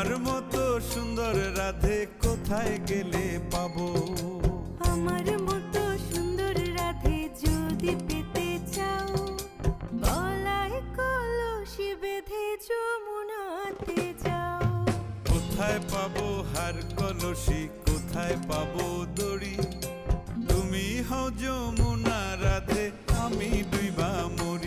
তোমার মতো সুন্দর রাধে কোথায় গেলে পাবো? আমার মতো সুন্দর রাধে যদি পেতে চাও, গলায় কলসি বেঁধে যমুনাতে যাও। কোথায় পাবো হার কলসি, কোথায় পাবো দড়ি? তুমি হও যমুনা রাধে, আমি ডুইবা মরি।